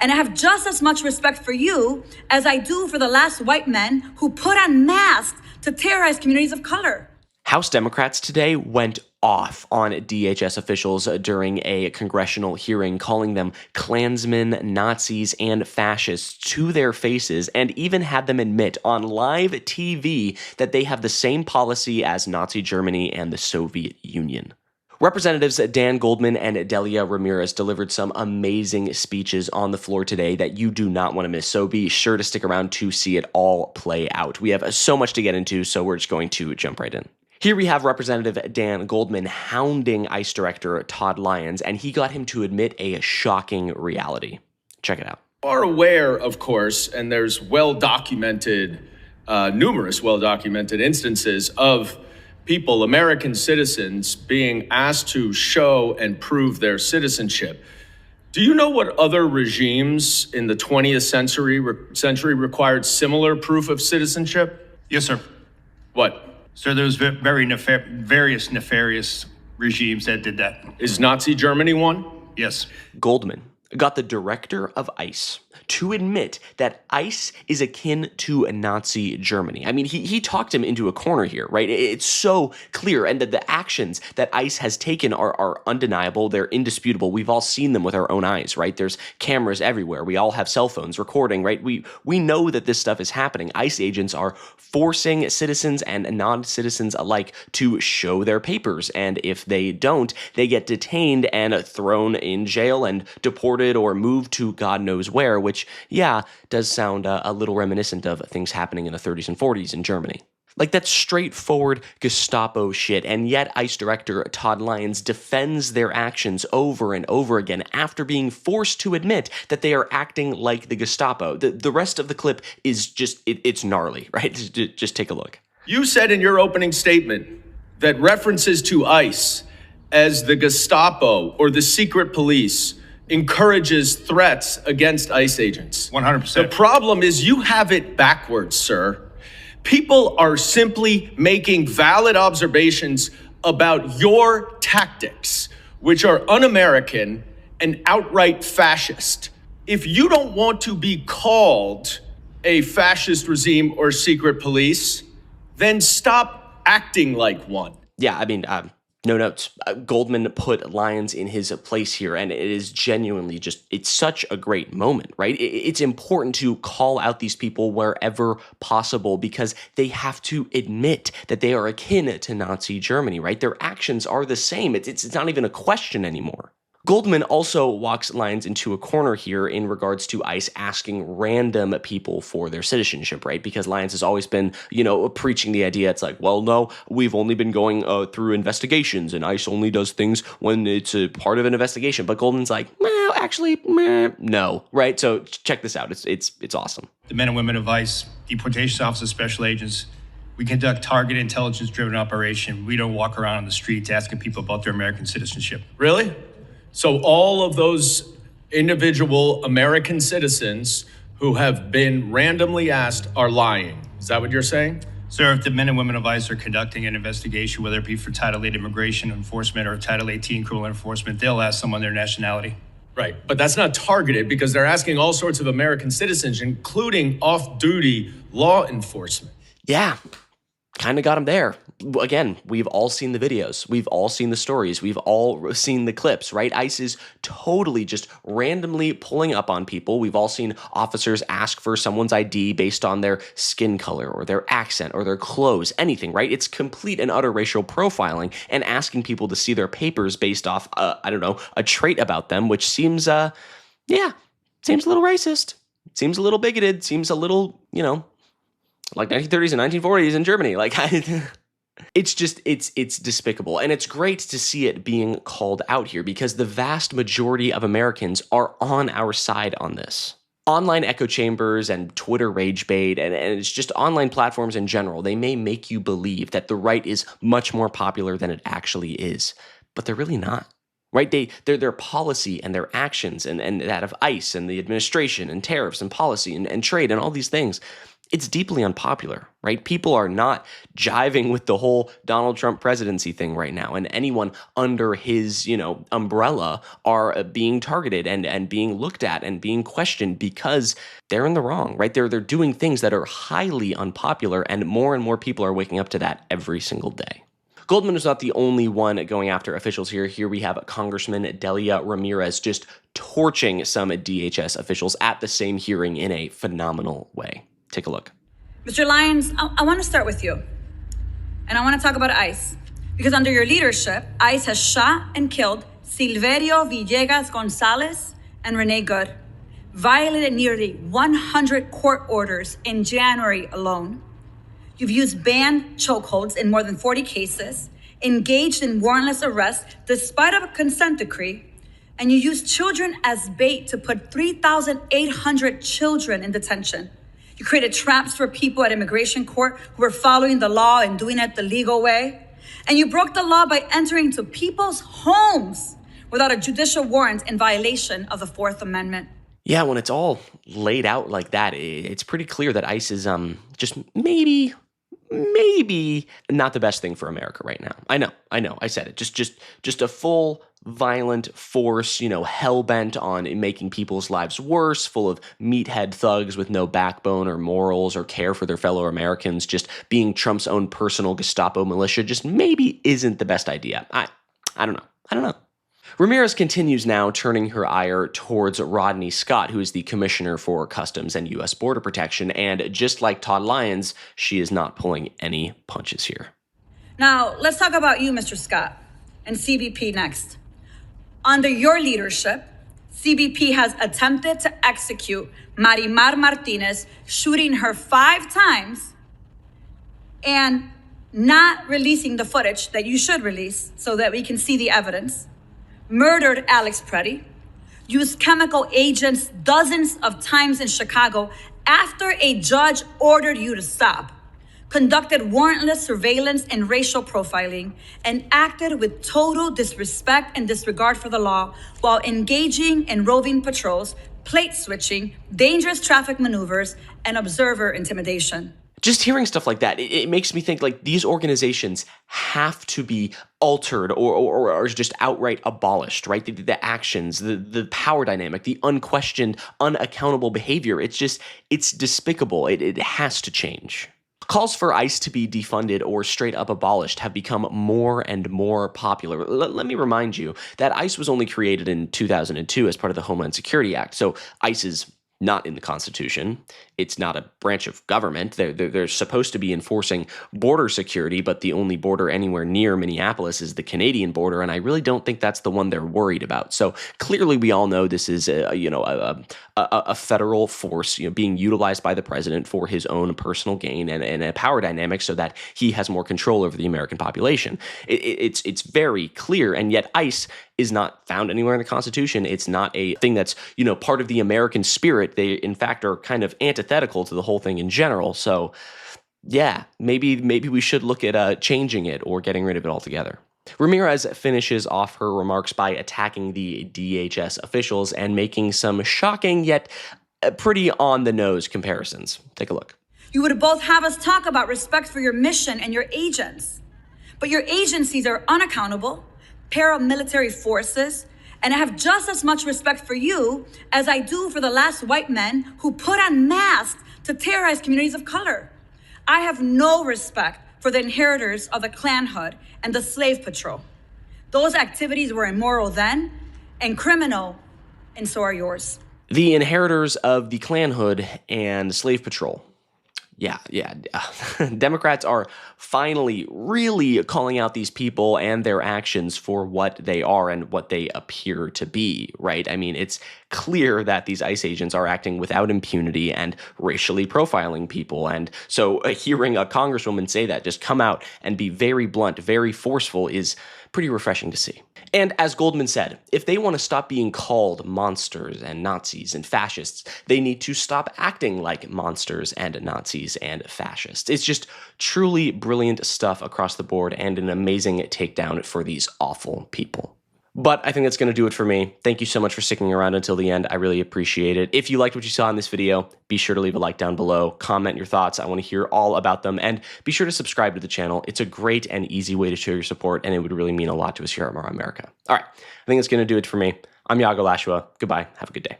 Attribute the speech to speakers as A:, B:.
A: And I have just as much respect for you as I do for the last white men who put on masks to terrorize communities of color.
B: House Democrats today went off on DHS officials during a congressional hearing, calling them Klansmen, Nazis, and fascists to their faces, and even had them admit on live TV that they have the same policy as Nazi Germany and the Soviet Union. Representatives Dan Goldman and Delia Ramirez delivered some amazing speeches on the floor today that you do not want to miss, so be sure to stick around to see it all play out. We have so much to get into, so we're just going to jump right in. Here we have Representative Dan Goldman hounding ICE Director Todd Lyons, and he got him to admit a shocking reality. Check it out.
C: You are aware, of course, and there's numerous well-documented instances of people, American citizens, being asked to show and prove their citizenship. Do you know what other regimes in the 20th century required similar proof of citizenship?
D: Yes, sir.
C: What?
D: Sir, there was various nefarious regimes that did that.
C: Is Nazi Germany one?
D: Yes.
B: Goldman got the director of ICE to admit that ICE is akin to Nazi Germany. I mean, he talked him into a corner here, right? It's so clear, and that the actions that ICE has taken are undeniable. They're indisputable. We've all seen them with our own eyes, right? There's cameras everywhere. We all have cell phones recording, right? We know that this stuff is happening. ICE agents are forcing citizens and non-citizens alike to show their papers, and if they don't, they get detained and thrown in jail and deported or moved to God knows where, which, yeah, does sound a little reminiscent of things happening in the 30s and 40s in Germany. Like, that's straightforward Gestapo shit, and yet ICE Director Todd Lyons defends their actions over and over again after being forced to admit that they are acting like the Gestapo. The rest of the clip is just, it's gnarly, right? Just take a look.
C: You said in your opening statement that references to ICE as the Gestapo or the secret police encourages threats against ICE agents.
D: 100%.
C: The problem is you have it backwards, sir. People are simply making valid observations about your tactics, which are un-American and outright fascist. If you don't want to be called a fascist regime or secret police, then stop acting like one.
B: Yeah, I mean, no notes. Goldman put Lyons in his place here, and it is genuinely it's such a great moment, right? It's important to call out these people wherever possible because they have to admit that they are akin to Nazi Germany, right? Their actions are the same. It's not even a question anymore. Goldman also walks Lyons into a corner here in regards to ICE asking random people for their citizenship, right? Because Lyons has always been, preaching the idea. It's like, well, no, we've only been going through investigations, and ICE only does things when it's a part of an investigation. But Goldman's like, well, actually, no, right? So check this out. It's awesome.
D: The men and women of ICE, deportation officers, special agents, we conduct targeted intelligence-driven operation. We don't walk around on the streets asking people about their American citizenship.
C: Really? So all of those individual American citizens who have been randomly asked are lying. Is that what you're saying?
D: Sir, if the men and women of ICE are conducting an investigation, whether it be for Title 8 immigration enforcement or Title 18 criminal enforcement, they'll ask someone their nationality.
C: Right, but that's not targeted because they're asking all sorts of American citizens, including off-duty law enforcement.
B: Yeah, kind of got him there. Again, we've all seen the videos. We've all seen the stories. We've all seen the clips, right? ICE is totally just randomly pulling up on people. We've all seen officers ask for someone's ID based on their skin color or their accent or their clothes, anything, right? It's complete and utter racial profiling and asking people to see their papers based off, a trait about them, which seems, seems a little racist. Seems a little bigoted. Seems a little, like 1930s and 1940s in Germany. Like, it's despicable. And it's great to see it being called out here because the vast majority of Americans are on our side on this. Online echo chambers and Twitter rage bait, and it's just online platforms in general, they may make you believe that the right is much more popular than it actually is, but they're really not. Right? Their policy and their actions and that of ICE and the administration and tariffs and policy and trade and all these things, it's deeply unpopular, right? People are not jiving with the whole Donald Trump presidency thing right now, and anyone under his, umbrella are being targeted and being looked at and being questioned because they're in the wrong, right? They're doing things that are highly unpopular, and more people are waking up to that every single day. Goldman is not the only one going after officials here. Here we have Congressman Delia Ramirez just torching some DHS officials at the same hearing in a phenomenal way. Take a look.
A: Mr. Lyons, I want to start with you. And I want to talk about ICE. Because under your leadership, ICE has shot and killed Silverio Villegas Gonzalez and Renee Good, violated nearly 100 court orders in January alone. You've used banned chokeholds in more than 40 cases, engaged in warrantless arrests despite a consent decree, and you used children as bait to put 3,800 children in detention. You created traps for people at immigration court who were following the law and doing it the legal way. And you broke the law by entering into people's homes without a judicial warrant in violation of the Fourth Amendment.
B: Yeah, when it's all laid out like that, it's pretty clear that ICE is just maybe not the best thing for America right now. I know, I said it. Just a full violent force, hell-bent on making people's lives worse, full of meathead thugs with no backbone or morals or care for their fellow Americans, just being Trump's own personal Gestapo militia, just maybe isn't the best idea. I don't know. Ramirez continues now, turning her ire towards Rodney Scott, who is the Commissioner for Customs and U.S. Border Protection, and just like Todd Lyons, she is not pulling any punches here.
A: Now, let's talk about you, Mr. Scott, and CBP next. Under your leadership, CBP has attempted to execute Marimar Martinez, shooting her 5 times and not releasing the footage that you should release so that we can see the evidence. Murdered Alex Preddy, used chemical agents dozens of times in Chicago after a judge ordered you to stop, conducted warrantless surveillance and racial profiling, and acted with total disrespect and disregard for the law while engaging in roving patrols, plate switching, dangerous traffic maneuvers, and observer intimidation.
B: Just hearing stuff like that, it makes me think like these organizations have to be altered or just outright abolished, right? The actions, the power dynamic, the unquestioned, unaccountable behavior. It's despicable. It has to change. Calls for ICE to be defunded or straight up abolished have become more and more popular. Let me remind you that ICE was only created in 2002 as part of the Homeland Security Act. So ICE is not in the Constitution. It's not a branch of government. They're supposed to be enforcing border security, but the only border anywhere near Minneapolis is the Canadian border, and I really don't think that's the one they're worried about. So clearly, we all know this is a federal force, being utilized by the president for his own personal gain and a power dynamic, so that he has more control over the American population. It's very clear, and yet ICE is not found anywhere in the Constitution. It's not a thing that's part of the American spirit. They in fact are kind of antithetical to the whole thing in general. So yeah, maybe we should look at changing it or getting rid of it altogether. Ramirez finishes off her remarks by attacking the DHS officials and making some shocking yet pretty on-the-nose comparisons. Take a look.
A: You would both have us talk about respect for your mission and your agents. But your agencies are unaccountable, paramilitary forces, and I have just as much respect for you as I do for the last white men who put on masks to terrorize communities of color. I have no respect for the inheritors of the Klan Hood and the Slave Patrol. Those activities were immoral then and criminal, and so are yours.
B: The inheritors of the Klan Hood and Slave Patrol. Yeah. Democrats are finally really calling out these people and their actions for what they are and what they appear to be, right? I mean, it's clear that these ICE agents are acting without impunity and racially profiling people. And so hearing a congresswoman say that, just come out and be very blunt, very forceful, is pretty refreshing to see. And as Goldman said, if they want to stop being called monsters and Nazis and fascists, they need to stop acting like monsters and Nazis and fascists. It's just truly brilliant stuff across the board and an amazing takedown for these awful people. But I think that's going to do it for me. Thank you so much for sticking around until the end. I really appreciate it. If you liked what you saw in this video, be sure to leave a like down below, comment your thoughts. I want to hear all about them, and be sure to subscribe to the channel. It's a great and easy way to show your support, and it would really mean a lot to us here at More America. All right, I think that's going to do it for me. I'm Iago Lashua. Goodbye. Have a good day.